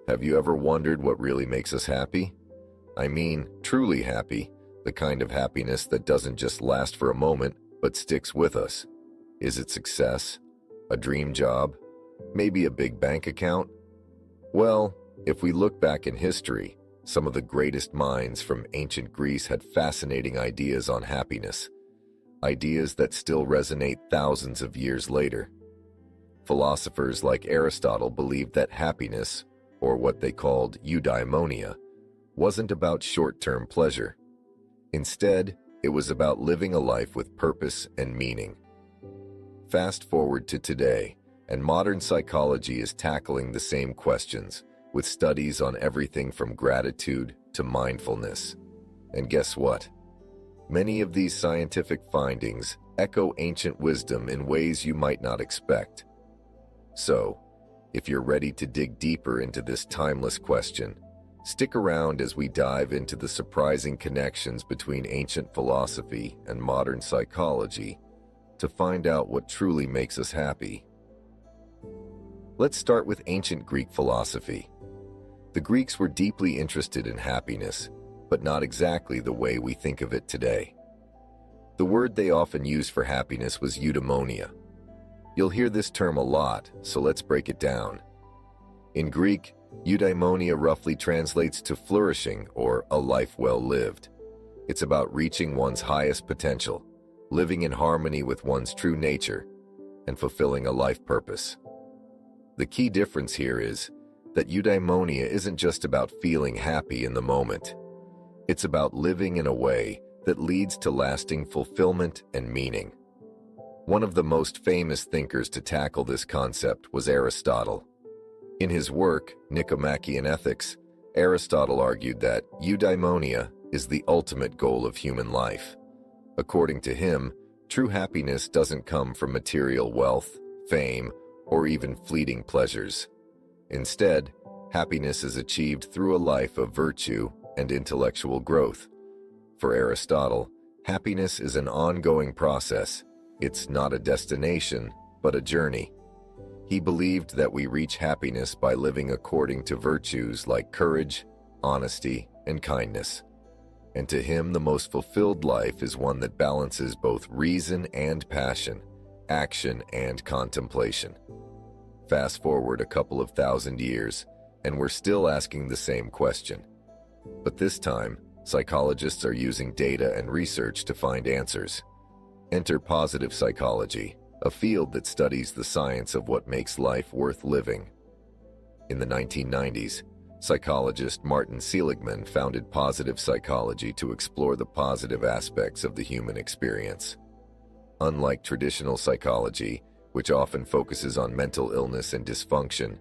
Have you ever wondered what really makes us happy? I mean, truly happy, the kind of happiness that doesn't just last for a moment, but sticks with us. Is it success? A dream job? Maybe a big bank account? Well, if we look back in history, some of the greatest minds from ancient Greece had fascinating ideas on happiness, ideas that still resonate thousands of years later. Philosophers like Aristotle believed that happiness, or what they called eudaimonia, wasn't about short-term pleasure. Instead, it was about living a life with purpose and meaning. Fast forward to today, and modern psychology is tackling the same questions, with studies on everything from gratitude to mindfulness. And guess what? Many of these scientific findings echo ancient wisdom in ways you might not expect. So, if you're ready to dig deeper into this timeless question, stick around as we dive into the surprising connections between ancient philosophy and modern psychology to find out what truly makes us happy. Let's start with ancient Greek philosophy. The Greeks were deeply interested in happiness, but not exactly the way we think of it today. The word they often used for happiness was eudaimonia. You'll hear this term a lot, so let's break it down. In Greek, eudaimonia roughly translates to flourishing or a life well lived. It's about reaching one's highest potential, living in harmony with one's true nature, and fulfilling a life purpose. The key difference here is that eudaimonia isn't just about feeling happy in the moment. It's about living in a way that leads to lasting fulfillment and meaning. One of the most famous thinkers to tackle this concept was Aristotle. In his work, Nicomachean Ethics, Aristotle argued that eudaimonia is the ultimate goal of human life. According to him, true happiness doesn't come from material wealth, fame, or even fleeting pleasures. Instead, happiness is achieved through a life of virtue and intellectual growth. For Aristotle, happiness is an ongoing process. It's not a destination, but a journey. He believed that we reach happiness by living according to virtues like courage, honesty, and kindness. And to him, the most fulfilled life is one that balances both reason and passion, action and contemplation. Fast forward a couple of thousand years, and we're still asking the same question. But this time, psychologists are using data and research to find answers. Enter positive psychology, a field that studies the science of what makes life worth living. In the 1990s, psychologist Martin Seligman founded positive psychology to explore the positive aspects of the human experience. Unlike traditional psychology, which often focuses on mental illness and dysfunction,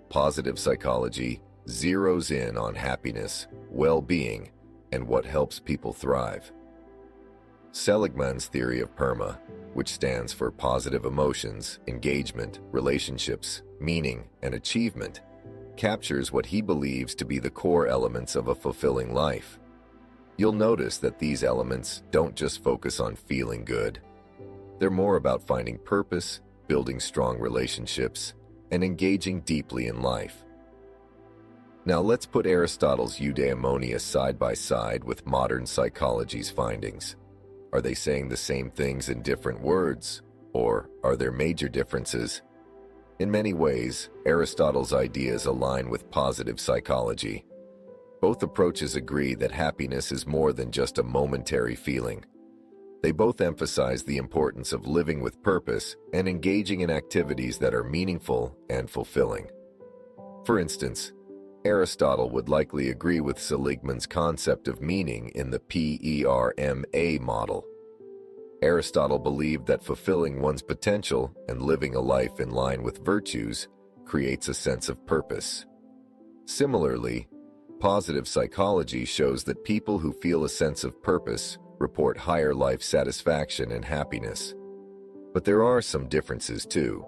positive psychology zeroes in on happiness, well-being, and what helps people thrive. Seligman's theory of PERMA, which stands for positive emotions, engagement, relationships, meaning, and achievement, captures what he believes to be the core elements of a fulfilling life. You'll notice that these elements don't just focus on feeling good. They're more about finding purpose, building strong relationships, and engaging deeply in life. Now let's put Aristotle's eudaimonia side by side with modern psychology's findings. Are they saying the same things in different words, or are there major differences? In many ways, Aristotle's ideas align with positive psychology. Both approaches agree that happiness is more than just a momentary feeling. They both emphasize the importance of living with purpose and engaging in activities that are meaningful and fulfilling. For instance, Aristotle would likely agree with Seligman's concept of meaning in the PERMA model. Aristotle believed that fulfilling one's potential and living a life in line with virtues creates a sense of purpose. Similarly, positive psychology shows that people who feel a sense of purpose report higher life satisfaction and happiness. But there are some differences too.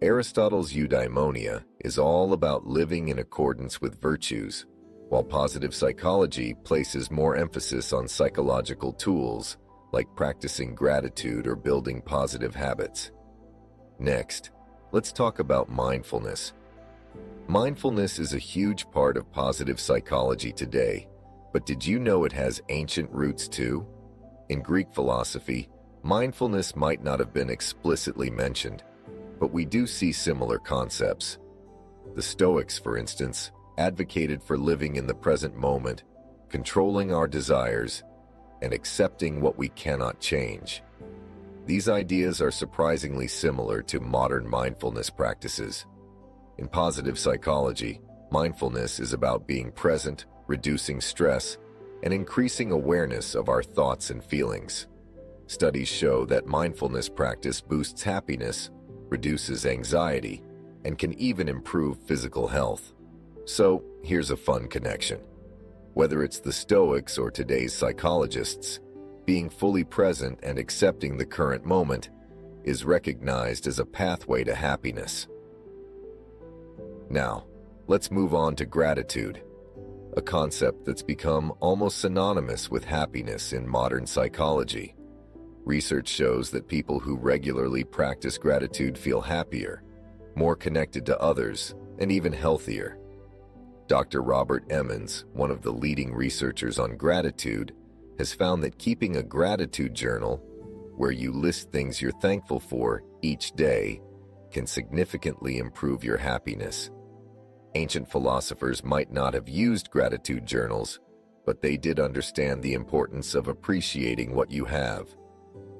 Aristotle's eudaimonia is all about living in accordance with virtues, while positive psychology places more emphasis on psychological tools like practicing gratitude or building positive habits. Next, let's talk about mindfulness. Mindfulness is a huge part of positive psychology today, but did you know it has ancient roots too? In Greek philosophy, mindfulness might not have been explicitly mentioned, but we do see similar concepts. The Stoics, for instance, advocated for living in the present moment, controlling our desires, and accepting what we cannot change. These ideas are surprisingly similar to modern mindfulness practices. In positive psychology, mindfulness is about being present, reducing stress, and increasing awareness of our thoughts and feelings. Studies show that mindfulness practice boosts happiness, reduces anxiety, and can even improve physical health. So, here's a fun connection. Whether it's the Stoics or today's psychologists, being fully present and accepting the current moment is recognized as a pathway to happiness. Now, let's move on to gratitude, a concept that's become almost synonymous with happiness in modern psychology. Research shows that people who regularly practice gratitude feel happier, more connected to others, and even healthier. Dr. Robert Emmons, one of the leading researchers on gratitude, has found that keeping a gratitude journal, where you list things you're thankful for each day, can significantly improve your happiness. Ancient philosophers might not have used gratitude journals, but they did understand the importance of appreciating what you have.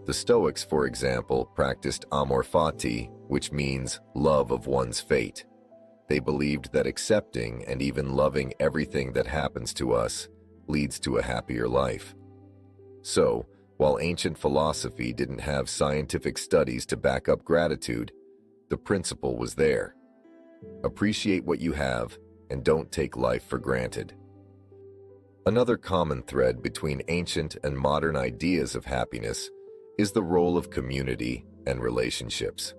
The Stoics, for example, practiced amor fati, which means love of one's fate. They believed that accepting and even loving everything that happens to us leads to a happier life. So, while ancient philosophy didn't have scientific studies to back up gratitude, the principle was there. Appreciate what you have and don't take life for granted. Another common thread between ancient and modern ideas of happiness is the role of community and relationships.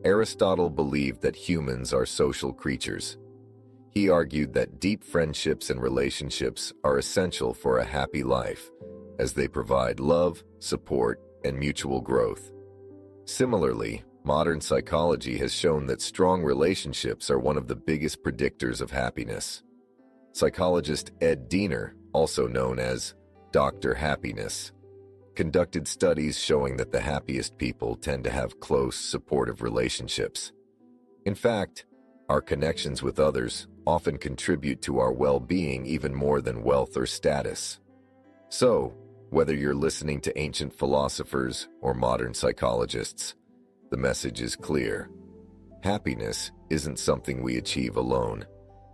Aristotle believed that humans are social creatures. He argued that deep friendships and relationships are essential for a happy life, as they provide love, support, and mutual growth. Similarly, modern psychology has shown that strong relationships are one of the biggest predictors of happiness. Psychologist Ed Diener, also known as Dr. Happiness, conducted studies showing that the happiest people tend to have close, supportive relationships. In fact, our connections with others often contribute to our well-being even more than wealth or status. So, whether you're listening to ancient philosophers or modern psychologists, the message is clear. Happiness isn't something we achieve alone.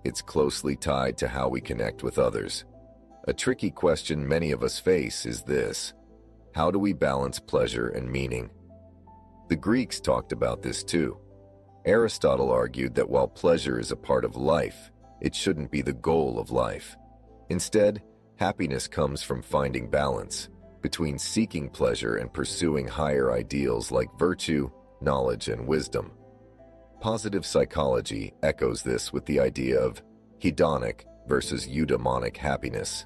It's closely tied to how we connect with others. A tricky question many of us face is this: how do we balance pleasure and meaning? The Greeks talked about this too. Aristotle argued that while pleasure is a part of life, it shouldn't be the goal of life. Instead, happiness comes from finding balance between seeking pleasure and pursuing higher ideals like virtue, knowledge, and wisdom. Positive psychology echoes this with the idea of hedonic versus eudaimonic happiness.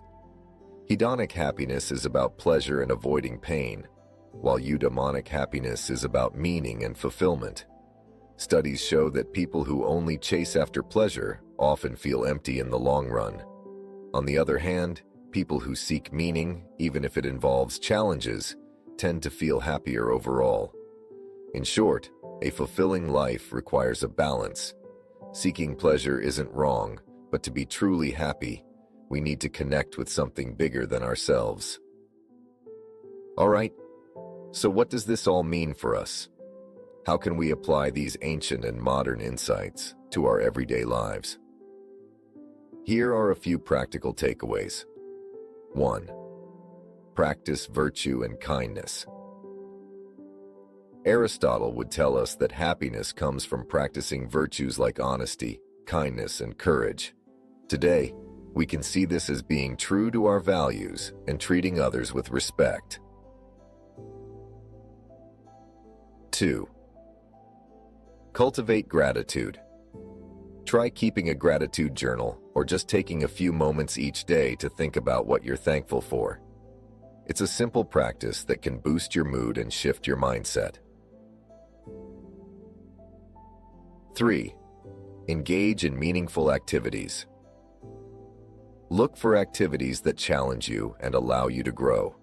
Hedonic happiness is about pleasure and avoiding pain, while eudaimonic happiness is about meaning and fulfillment. Studies show that people who only chase after pleasure often feel empty in the long run. On the other hand, people who seek meaning, even if it involves challenges, tend to feel happier overall. In short, a fulfilling life requires a balance. Seeking pleasure isn't wrong, but to be truly happy, we need to connect with something bigger than ourselves. All right, so what does this all mean for us? How can we apply these ancient and modern insights to our everyday lives? Here are a few practical takeaways. 1. Practice virtue and kindness. Aristotle would tell us that happiness comes from practicing virtues like honesty, kindness, and courage. Today, we can see this as being true to our values and treating others with respect. 2. Cultivate gratitude. Try keeping a gratitude journal or just taking a few moments each day to think about what you're thankful for. It's a simple practice that can boost your mood and shift your mindset. 3. Engage in meaningful activities. Look for activities that challenge you and allow you to grow.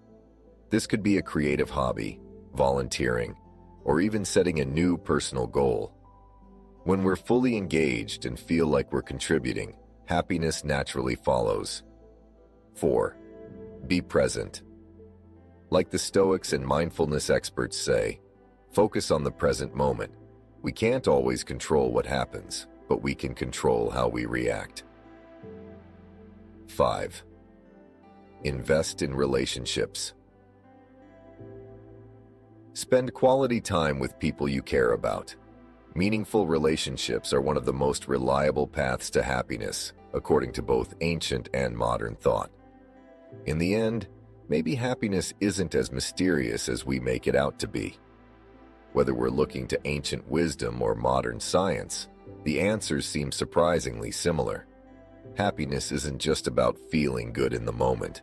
This could be a creative hobby, volunteering, or even setting a new personal goal. When we're fully engaged and feel like we're contributing, happiness naturally follows. 4. Be present. Like the Stoics and mindfulness experts say, focus on the present moment. We can't always control what happens, but we can control how we react. 5. Invest in relationships. Spend quality time with people you care about. Meaningful relationships are one of the most reliable paths to happiness, according to both ancient and modern thought. In the end, maybe happiness isn't as mysterious as we make it out to be. Whether we're looking to ancient wisdom or modern science, the answers seem surprisingly similar. Happiness isn't just about feeling good in the moment.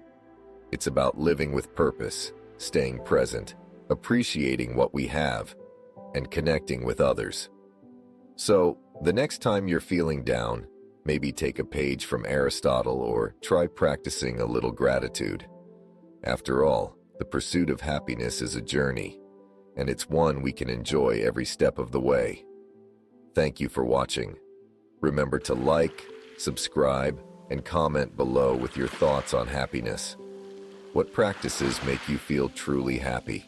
It's about living with purpose, staying present, appreciating what we have, and connecting with others. So, the next time you're feeling down, maybe take a page from Aristotle or try practicing a little gratitude. After all, the pursuit of happiness is a journey, and it's one we can enjoy every step of the way. Thank you for watching. Remember to like, subscribe, and comment below with your thoughts on happiness. What practices make you feel truly happy?